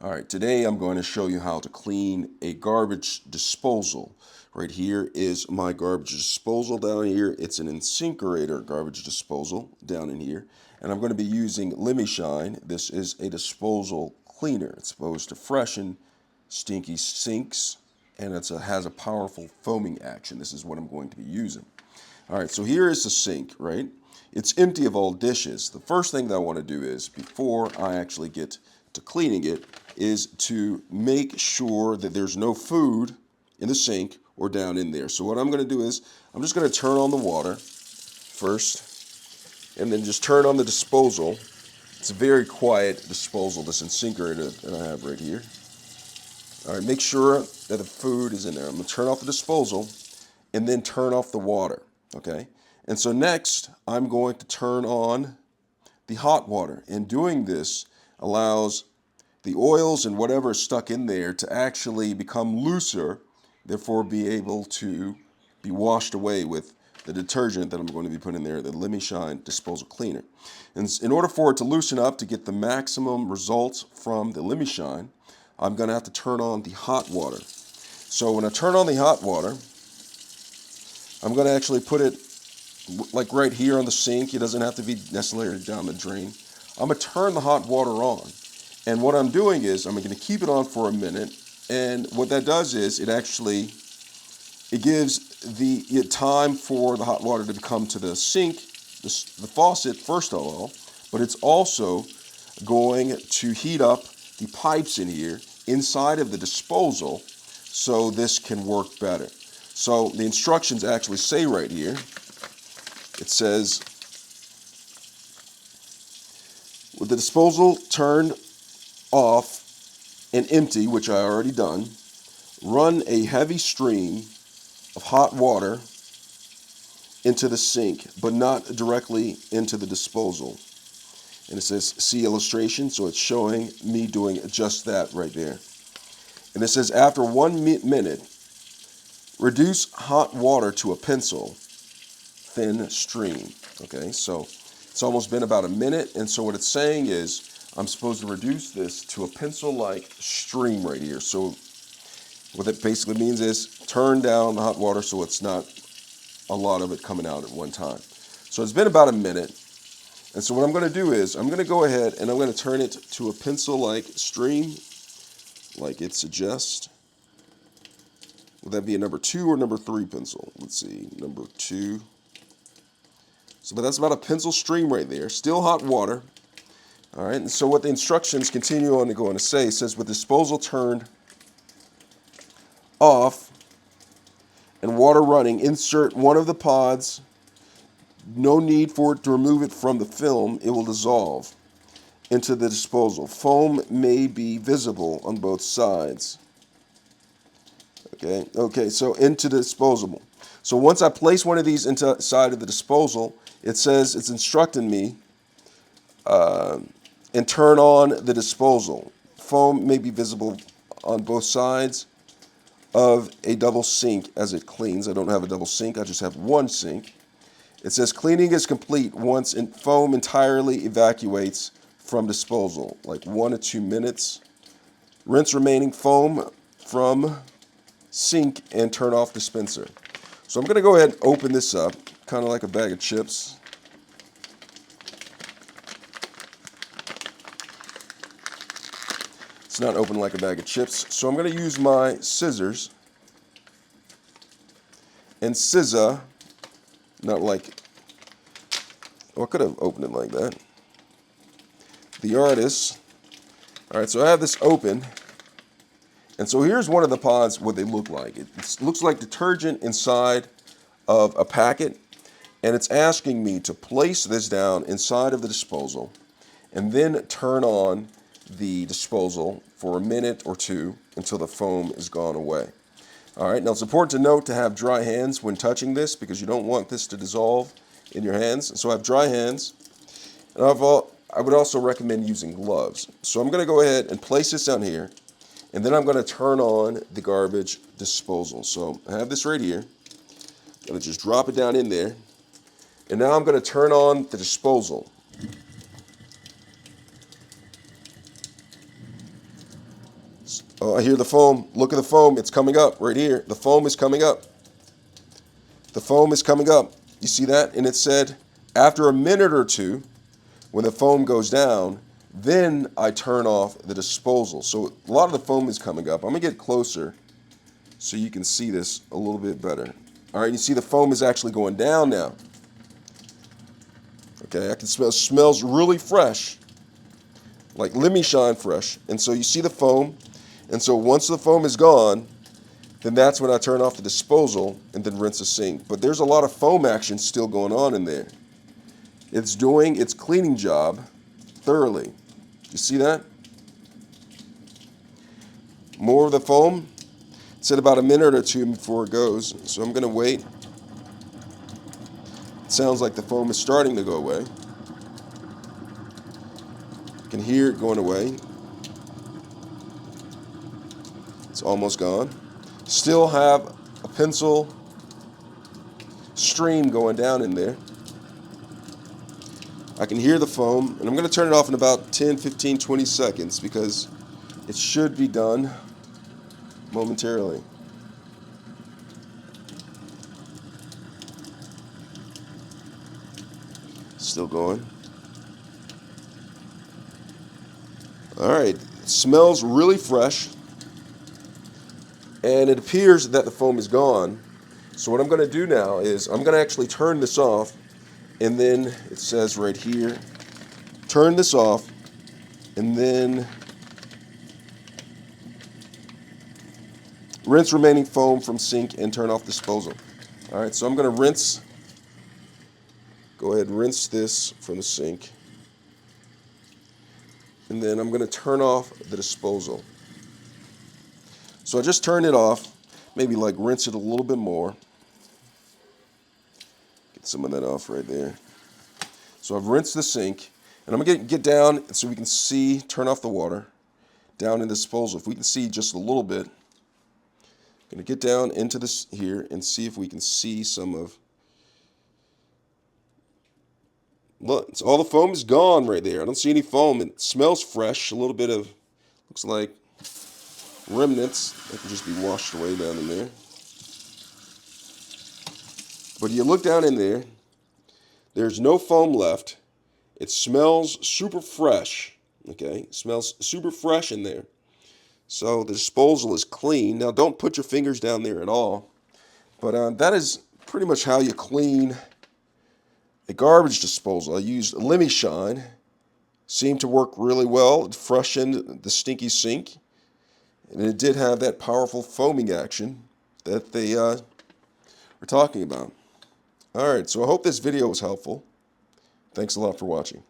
All right, today I'm going to show you how to clean a garbage disposal. Right here is my garbage disposal down here. It's an InSinkErator garbage disposal down in here. And I'm going to be using Lemmy Shine. This is a disposal cleaner. It's supposed to freshen stinky sinks, and has a powerful foaming action. This is what I'm going to be using. All right, so here is the sink, right? It's empty of all dishes. The first thing that I want to do is, before I actually get to cleaning it, is to make sure that there's no food in the sink or down in there. So what I'm going to do is, I'm just going to turn on the water first, and then just turn on the disposal. It's a very quiet disposal, this InSinkErator that I have right here. All right, make sure that the food is in there. I'm going to turn off the disposal and then turn off the water, okay? And so next, I'm going to turn on the hot water. And doing this allows the oils and whatever is stuck in there to actually become looser, therefore be able to be washed away with the detergent that I'm going to be putting in there, the Lemmy Shine disposal cleaner. And in order for it to loosen up to get the maximum results from the Lemmy Shine, I'm going to have to turn on the hot water. So when I turn on the hot water, I'm going to actually put it like right here on the sink. It doesn't have to be necessarily down the drain. I'm going to turn the hot water on. And what I'm doing is I'm going to keep it on for a minute. And what that does is it gives the time for the hot water to come to the sink, the faucet first of all, but it's also going to heat up the pipes in here inside of the disposal so this can work better. So the instructions actually say right here, it says, with the disposal turned off and empty, which I already done, run a heavy stream of hot water into the sink, but not directly into the disposal. And it says, see illustration, so it's showing me doing just that right there. And it says, after 1 minute, reduce hot water to a pencil thin stream. Okay, so it's almost been about a minute, and so what it's saying is I'm supposed to reduce this to a pencil-like stream right here. So what that basically means is turn down the hot water so it's not a lot of it coming out at one time. So it's been about a minute. And so what I'm going to do is I'm going to go ahead and I'm going to turn it to a pencil-like stream, like it suggests. Would that be a number 2 or number 3 pencil? Let's see, number 2. So, but that's about a pencil stream right there. Still hot water. All right, and so what the instructions continue on to go on to say, it says with disposal turned off and water running, insert one of the pods. No need for it to remove it from the film. It will dissolve into the disposal. Foam may be visible on both sides. Okay, so into the disposable. So once I place one of these inside of the disposal, it says it's instructing me and turn on the disposal. Foam may be visible on both sides of a double sink as it cleans. I don't have a double sink, I just have one sink. It says cleaning is complete once foam entirely evacuates from disposal, like 1 to 2 minutes. Rinse remaining foam from sink and turn off dispenser. So I'm going to go ahead and open this up, kind of like a bag of chips. It's not open like a bag of chips, so I'm going to use my scissors and scissor. Not like, oh, I could have opened it like that. The artist. All right, so I have this open. And so here's one of the pods, what they look like. It looks like detergent inside of a packet. And it's asking me to place this down inside of the disposal and then turn on the disposal for a minute or 2 until the foam is gone away. All right, now it's important to note to have dry hands when touching this because you don't want this to dissolve in your hands. So I have dry hands, and I would also recommend using gloves. So I'm going to go ahead and place this down here, and then I'm going to turn on the garbage disposal. So I have this right here. I'm going to just drop it down in there, and now I'm going to turn on the disposal. Oh, I hear the foam. Look at the foam. It's coming up right here. The foam is coming up. The foam is coming up. You see that? And it said after a minute or two, when the foam goes down, then I turn off the disposal. So a lot of the foam is coming up. I'm going to get closer so you can see this a little bit better. All right, you see the foam is actually going down now. Okay, I can smell, it smells really fresh, like lemon shine fresh. And so you see the foam. And so once the foam is gone, then that's when I turn off the disposal and then rinse the sink. But there's a lot of foam action still going on in there. It's doing its cleaning job thoroughly. You see that? More of the foam. It said about a minute or two before it goes. So I'm going to wait. It sounds like the foam is starting to go away. You can hear it going away. It's almost gone. Still have a pencil stream going down in there. I can hear the foam, and I'm going to turn it off in about 10, 15, 20 seconds because it should be done momentarily. Still going. All right, it smells really fresh, and it appears that the foam is gone. So what I'm going to do now is I'm going to actually turn this off, and then it says right here, turn this off, and then rinse remaining foam from sink and turn off disposal. All right, so I'm going to go ahead and rinse this from the sink. And then I'm going to turn off the disposal. So I just turned it off, maybe like rinse it a little bit more. Get some of that off right there. So I've rinsed the sink, and I'm going to get down so we can see, turn off the water, down in the disposal. If we can see just a little bit, I'm going to get down into this here and see if we can see some of, look, it's, all the foam is gone right there. I don't see any foam. It smells fresh, a little bit of, looks like remnants that can just be washed away down in there. But you look down in there, there's no foam left. It smells super fresh, okay? It smells super fresh in there. So the disposal is clean. Now don't put your fingers down there at all. But that is pretty much how you clean a garbage disposal. I used Lemmy Shine. Seemed to work really well. It freshened the stinky sink. And it did have that powerful foaming action that they were talking about. All right, so I hope this video was helpful. Thanks a lot for watching.